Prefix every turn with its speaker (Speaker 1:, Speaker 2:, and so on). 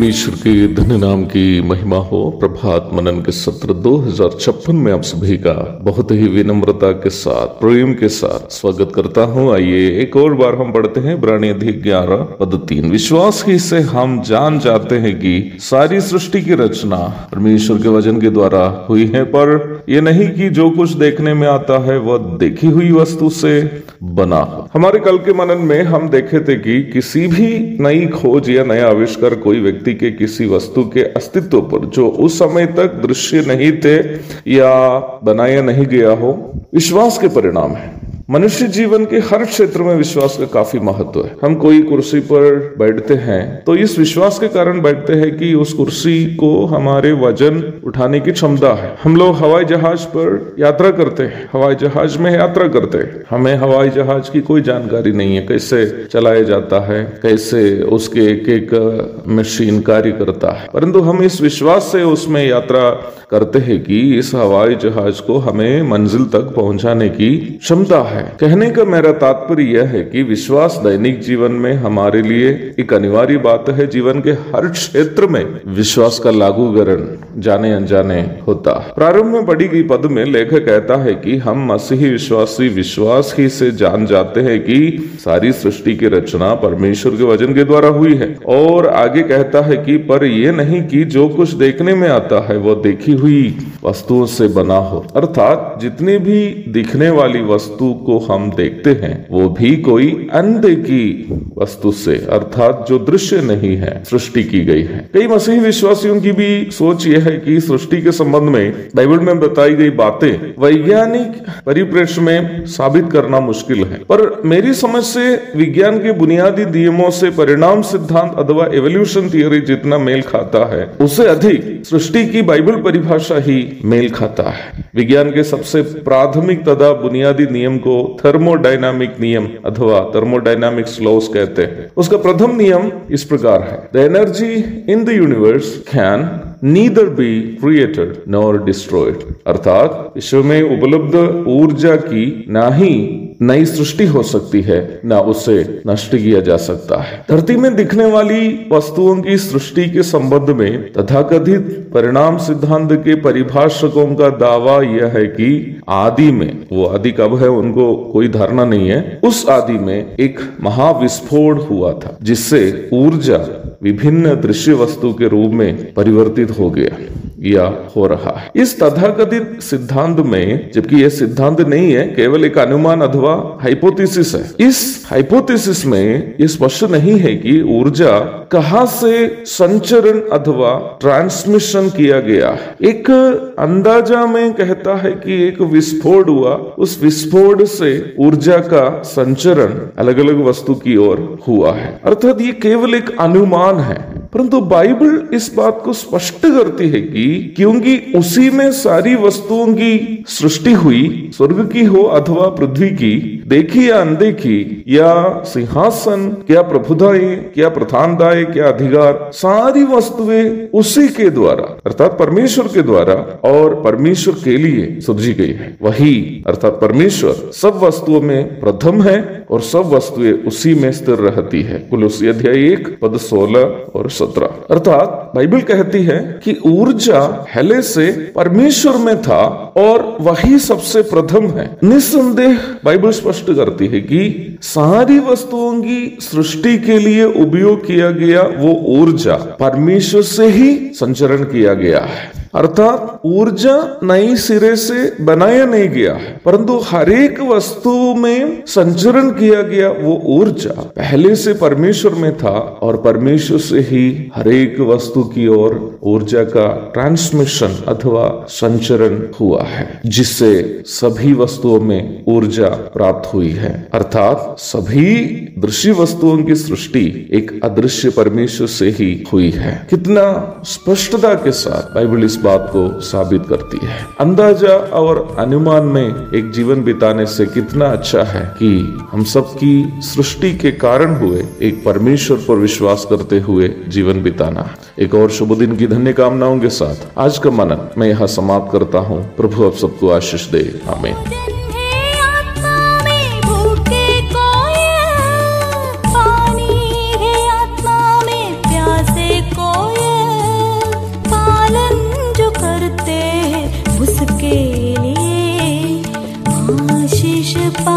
Speaker 1: परमेश्वर के धन्य नाम की महिमा हो। प्रभात मनन के सत्र 2056 में आप सभी का बहुत ही विनम्रता के साथ, प्रेम के साथ स्वागत करता हूं। आइए एक और बार हम पढ़ते हैं इब्रानी अध्याय 11 पद 3। विश्वास ही से हम जान जाते हैं कि सारी सृष्टि की रचना परमेश्वर के वचन के द्वारा हुई है, पर यह नहीं कि जो कुछ देखने में आता है वह देखी हुई वस्तु से बना हो। हमारे कल के मनन में हम देखे थे कि किसी भी नई खोज या नया आविष्कार कोई व्यक्ति के किसी वस्तु के अस्तित्व पर जो उस समय तक दृश्य नहीं थे या बनाया नहीं गया हो, विश्वास के परिणाम है। मनुष्य जीवन के हर क्षेत्र में विश्वास का काफी महत्व है। हम कोई कुर्सी पर बैठते हैं तो इस विश्वास के कारण बैठते हैं कि उस कुर्सी को हमारे वजन उठाने की क्षमता है। हम लोग हवाई जहाज पर यात्रा करते हैं, हवाई जहाज में यात्रा करते हैं, हमें हवाई जहाज की कोई जानकारी नहीं है, कैसे चलाया जाता है, कैसे उसके एक एक मशीन कार्य करता है, परंतु हम इस विश्वास से उसमें यात्रा करते हैं कि इस हवाई जहाज को हमें मंजिल तक पहुंचाने की क्षमता है। कहने का मेरा तात्पर्य यह है कि विश्वास दैनिक जीवन में हमारे लिए एक अनिवार्य बात है। जीवन के हर क्षेत्र में विश्वास का लागूकरण जाने अनजाने होता है। प्रारंभ में पढ़ी गई पद में लेखक कहता है कि हम मसीही विश्वासी विश्वास ही से जान जाते हैं कि सारी सृष्टि की रचना परमेश्वर के वचन के द्वारा हुई है, और आगे कहता है कि पर यह नहीं कि जो कुछ देखने में आता है वह देखी हुई वस्तुओं से बना हो। अर्थात जितनी भी दिखने वाली वस्तु को हम देखते हैं वो भी कोई अनदेखी वस्तु से, अर्थात जो दृश्य नहीं है, सृष्टि की गई है। कई मसीही विश्वासियों की भी सोच यह है कि सृष्टि के संबंध में बाइबल में बताई गई बातें वैज्ञानिक परिप्रेक्ष्य में साबित करना मुश्किल है, पर मेरी समझ से विज्ञान के बुनियादी नियमों से परिणाम सिद्धांत अथवा एवोल्यूशन थियरी जितना मेल खाता है, उससे अधिक सृष्टि की बाइबल परिभाषा ही मेल खाता है। विज्ञान के सबसे प्राथमिक तथा बुनियादी नियम को थर्मोडायनामिक नियम अथवा थर्मोडायनामिक्स लॉस कहते हैं। उसका प्रथम नियम इस प्रकार है: the energy in the universe can neither be created nor destroyed. अर्थात विश्व में उपलब्ध ऊर्जा की ना ही नई सृष्टि हो सकती है, ना उसे नष्ट किया जा सकता है। धरती में दिखने वाली वस्तुओं की सृष्टि के संबंध में तथाकथित परिणाम सिद्धांत के परिभाषकों का दावा यह है कि आदि में, वो आदि कब है उनको कोई धारणा नहीं है, उस आदि में एक महाविस्फोट हुआ था जिससे ऊर्जा विभिन्न दृश्य वस्तु के रूप में परिवर्तित हो गया या हो रहा है। इस तथाकथित सिद्धांत में, जबकि यह सिद्धांत नहीं है, केवल एक अनुमान अथवा हाइपोथेसिस है, इस हाइपोथेसिस में यह स्पष्ट नहीं है कि ऊर्जा कहां से संचरण अथवा ट्रांसमिशन किया गया। एक अंदाजा में कहता है कि एक विस्फोट हुआ, उस विस्फोट से ऊर्जा का संचरण अलग अलग वस्तु की ओर हुआ है। अर्थात ये केवल एक अनुमान है, परंतु बाइबल इस बात को स्पष्ट करती है कि क्योंकि उसी में सारी वस्तुओं की सृष्टि हुई, स्वर्ग की हो अथवा पृथ्वी की, देखी या अनदेखी, या सिंहासन, क्या प्रभुताएं, क्या प्रधानताएं, क्या अधिकार, सारी वस्तुएं उसी के द्वारा अर्थात परमेश्वर के द्वारा और परमेश्वर के लिए सृजी गई है। वही अर्थात परमेश्वर सब वस्तुओं में प्रथम है और सब वस्तुएं उसी में स्थिर रहती है। कुलोसी अध्याय 1 पद 16 और 17। अर्थात बाइबल कहती है कि ऊर्जा पहले से परमेश्वर में था और वही सबसे प्रथम है। निस्संदेह बाइबल स्पष्ट करती है कि सारी वस्तुओं की सृष्टि के लिए उपयोग किया गया वो ऊर्जा परमेश्वर से ही संचरण किया गया है। अर्थात ऊर्जा नई सिरे से बनाया नहीं गया है, परंतु हर एक वस्तु में संचरण किया गया वो ऊर्जा पहले से परमेश्वर में था और परमेश्वर से ही हर एक वस्तु की ओर ऊर्जा का ट्रांसमिशन अथवा संचरण हुआ है, जिससे सभी वस्तुओं में ऊर्जा प्राप्त हुई है। अर्थात सभी दृश्य वस्तुओं की सृष्टि एक अदृश्य परमेश्वर से ही हुई है। कितना स्पष्टता के साथ बाइबल इस बात को साबित करती है। अंदाजा और अनुमान में एक जीवन बिताने से कितना अच्छा है कि हम सब की सृष्टि के कारण हुए एक परमेश्वर पर विश्वास करते हुए जीवन बिताना। एक और शुभ दिन की धन्य कामनाओं के साथ आज का मनन मैं यहाँ समाप्त करता हूँ। प्रभु आप सबको आशीष दे। आमीन।
Speaker 2: कोई शेष